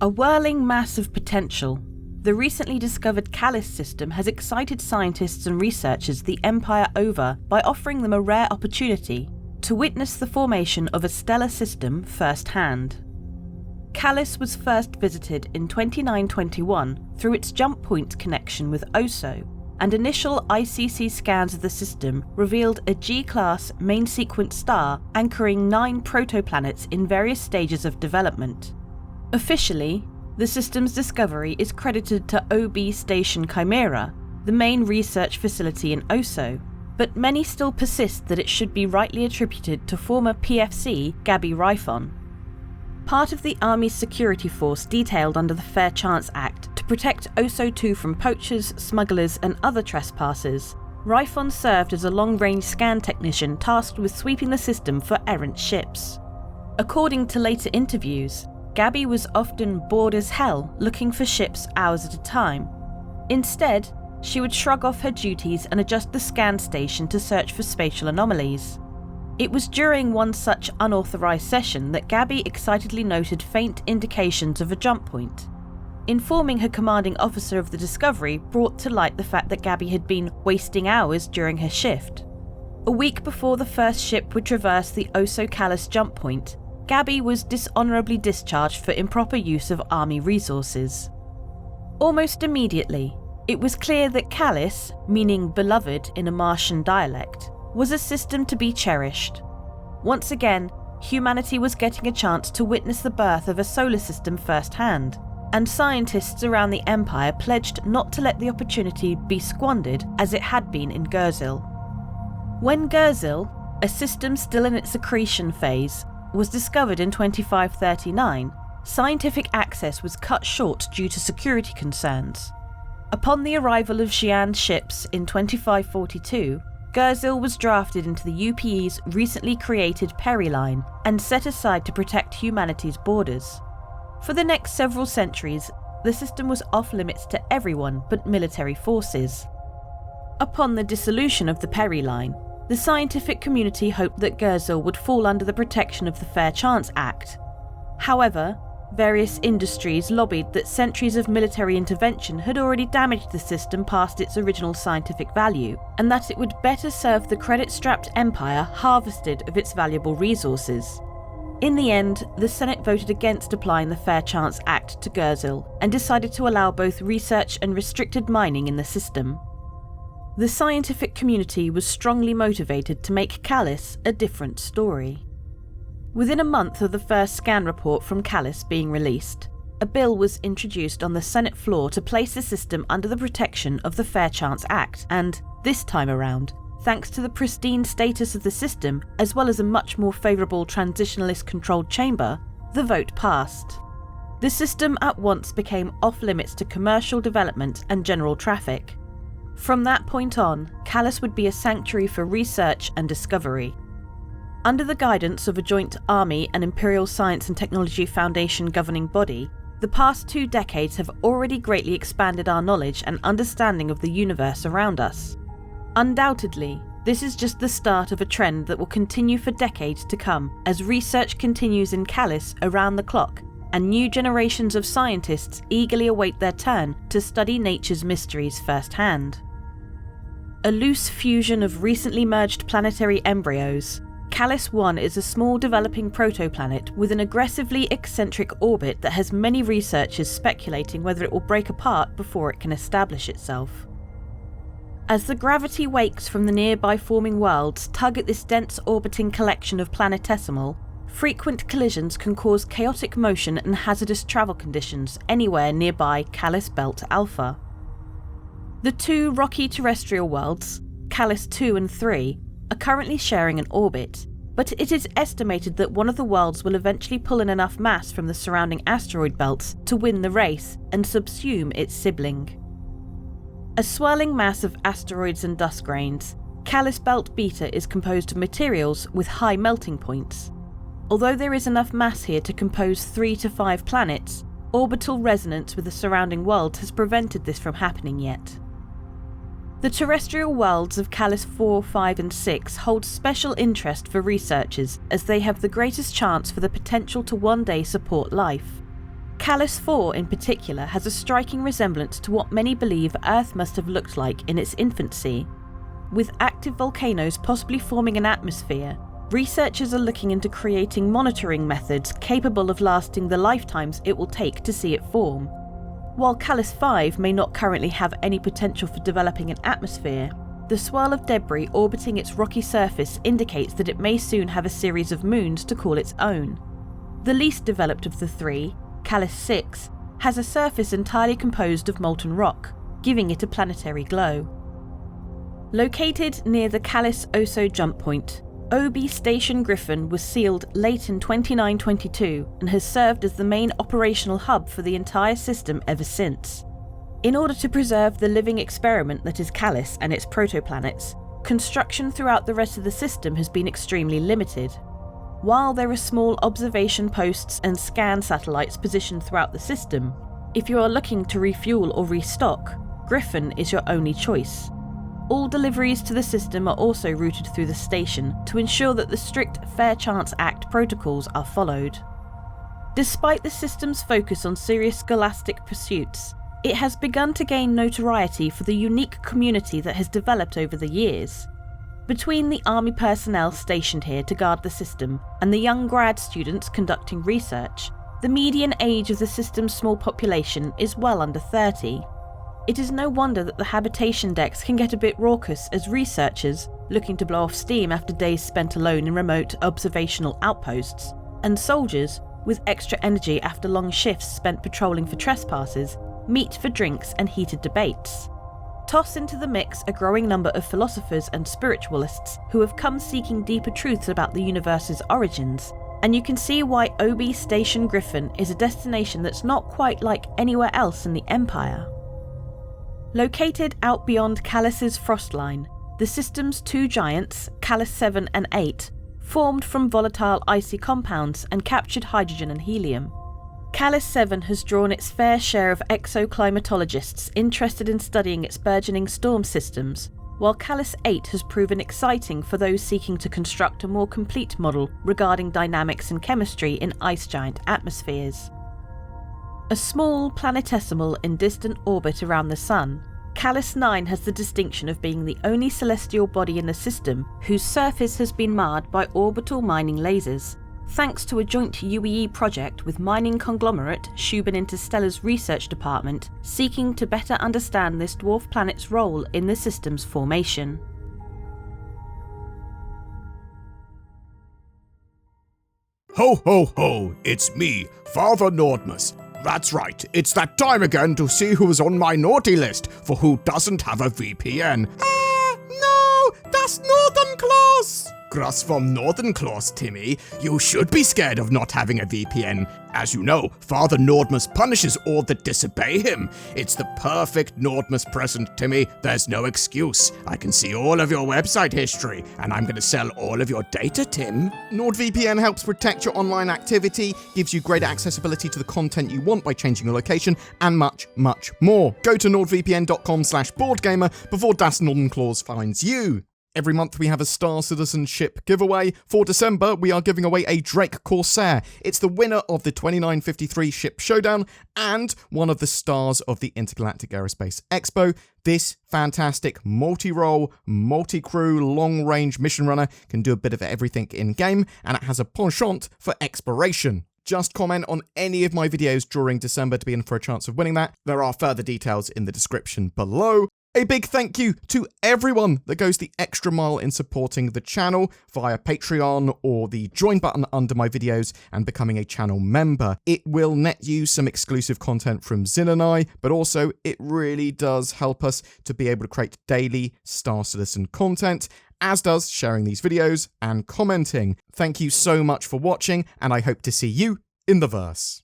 A whirling mass of potential, the recently discovered Kallis System has excited scientists and researchers the Empire over by offering them a rare opportunity to witness the formation of a stellar system firsthand. Kallis was first visited in 2921 through its jump point connection with OSO, and initial ICC scans of the system revealed a G-class main sequence star anchoring 9 protoplanets in various stages of development. Officially, the system's discovery is credited to OB Station Chimera, the main research facility in OSO, but many still persist that it should be rightly attributed to former PFC Gaby Ryfon. Part of the Army's security force detailed under the Fair Chance Act to protect OSO-2 from poachers, smugglers and other trespassers, Ryfon served as a long-range scan technician tasked with sweeping the system for errant ships. According to later interviews, Gaby was often bored as hell looking for ships hours at a time. Instead, she would shrug off her duties and adjust the scan station to search for spatial anomalies. It was during one such unauthorized session that Gaby excitedly noted faint indications of a jump point. Informing her commanding officer of the discovery brought to light the fact that Gaby had been wasting hours during her shift. A week before the first ship would traverse the Oso-Kallis jump point, Gaby was dishonorably discharged for improper use of Army resources. Almost immediately, it was clear that Kallis, meaning beloved in a Martian dialect, was a system to be cherished. Once again, humanity was getting a chance to witness the birth of a solar system firsthand, and scientists around the Empire pledged not to let the opportunity be squandered as it had been in Gurzil. When Gurzil, a system still in its accretion phase, was discovered in 2539, scientific access was cut short due to security concerns. Upon the arrival of Xi'an's ships in 2542, Gurzil was drafted into the UPE's recently created Peri Line and set aside to protect humanity's borders. For the next several centuries, the system was off-limits to everyone but military forces. Upon the dissolution of the Peri Line, the scientific community hoped that Gurzil would fall under the protection of the Fair Chance Act. However, various industries lobbied that centuries of military intervention had already damaged the system past its original scientific value, and that it would better serve the credit-strapped empire harvested of its valuable resources. In the end, the Senate voted against applying the Fair Chance Act to Gurzil and decided to allow both research and restricted mining in the system. The scientific community was strongly motivated to make Kallis a different story. Within a month of the first scan report from Kallis being released, a bill was introduced on the Senate floor to place the system under the protection of the Fair Chance Act, and, this time around, thanks to the pristine status of the system as well as a much more favourable transitionalist-controlled chamber, the vote passed. The system at once became off-limits to commercial development and general traffic. From that point on, Kallis would be a sanctuary for research and discovery. Under the guidance of a joint Army and Imperial Science and Technology Foundation governing body, the past 2 decades have already greatly expanded our knowledge and understanding of the universe around us. Undoubtedly, this is just the start of a trend that will continue for decades to come as research continues in Kallis around the clock and new generations of scientists eagerly await their turn to study nature's mysteries firsthand. A loose fusion of recently merged planetary embryos, Kallis 1 is a small developing protoplanet with an aggressively eccentric orbit that has many researchers speculating whether it will break apart before it can establish itself. As the gravity wakes from the nearby forming worlds tug at this dense orbiting collection of planetesimal, frequent collisions can cause chaotic motion and hazardous travel conditions anywhere nearby Kallis Belt Alpha. The 2 rocky terrestrial worlds, Kallis 2 and 3, are currently sharing an orbit, but it is estimated that one of the worlds will eventually pull in enough mass from the surrounding asteroid belts to win the race and subsume its sibling. A swirling mass of asteroids and dust grains, Kallis Belt Beta is composed of materials with high melting points. Although there is enough mass here to compose 3 to 5 planets, orbital resonance with the surrounding world has prevented this from happening yet. The terrestrial worlds of Kallis 4, 5 and 6 hold special interest for researchers as they have the greatest chance for the potential to one day support life. Kallis 4 in particular has a striking resemblance to what many believe Earth must have looked like in its infancy. With active volcanoes possibly forming an atmosphere, researchers are looking into creating monitoring methods capable of lasting the lifetimes it will take to see it form. While Kallis 5 may not currently have any potential for developing an atmosphere, the swirl of debris orbiting its rocky surface indicates that it may soon have a series of moons to call its own. The least developed of the three, Kallis 6, has a surface entirely composed of molten rock, giving it a planetary glow. Located near the Kallis Oso jump point, OB Station Griffin was sealed late in 2922 and has served as the main operational hub for the entire system ever since. In order to preserve the living experiment that is Kallis and its protoplanets, construction throughout the rest of the system has been extremely limited. While there are small observation posts and scan satellites positioned throughout the system, if you are looking to refuel or restock, Griffin is your only choice. All deliveries to the system are also routed through the station to ensure that the strict Fair Chance Act protocols are followed. Despite the system's focus on serious scholastic pursuits, it has begun to gain notoriety for the unique community that has developed over the years. Between the army personnel stationed here to guard the system and the young grad students conducting research, the median age of the system's small population is well under 30. It is no wonder that the habitation decks can get a bit raucous as researchers, looking to blow off steam after days spent alone in remote observational outposts, and soldiers, with extra energy after long shifts spent patrolling for trespasses, meet for drinks and heated debates. Toss into the mix a growing number of philosophers and spiritualists who have come seeking deeper truths about the universe's origins, and you can see why OB Station Griffin is a destination that's not quite like anywhere else in the Empire. Located out beyond Kallis's frost line, the system's two giants, Kallis 7 and 8, formed from volatile icy compounds and captured hydrogen and helium. Kallis 7 has drawn its fair share of exoclimatologists interested in studying its burgeoning storm systems, while Kallis 8 has proven exciting for those seeking to construct a more complete model regarding dynamics and chemistry in ice giant atmospheres. A small planetesimal in distant orbit around the Sun, Kallis 9 has the distinction of being the only celestial body in the system whose surface has been marred by orbital mining lasers, thanks to a joint UEE project with mining conglomerate Shubin Interstellar's research department seeking to better understand this dwarf planet's role in the system's formation. Ho ho ho, it's me, Father Nordmus. That's right, it's that time again to see who is on my naughty list for who doesn't have a VPN. No, that's Northern Claus! Gruss from Northern Claus, Timmy. You should be scared of not having a VPN. As you know, Father Nordmus punishes all that disobey him. It's the perfect Nordmus present, Timmy. There's no excuse. I can see all of your website history, and I'm going to sell all of your data, Tim. NordVPN helps protect your online activity, gives you greater accessibility to the content you want by changing your location, and much, much more. Go to nordvpn.com/BoredGamer before Das Northern Claus finds you. Every month we have a Star Citizenship giveaway. For December, we are giving away a Drake Corsair. It's the winner of the 2953 Ship Showdown and one of the stars of the Intergalactic Aerospace Expo. This fantastic multi-role, multi-crew, long-range mission runner can do a bit of everything in-game, and it has a penchant for exploration. Just comment on any of my videos during December to be in for a chance of winning that. There are further details in the description below. A big thank you to everyone that goes the extra mile in supporting the channel via Patreon or the join button under my videos and becoming a channel member. It will net you some exclusive content from Zin and I, but also it really does help us to be able to create daily Star Citizen content, as does sharing these videos and commenting. Thank you so much for watching, and I hope to see you in the verse.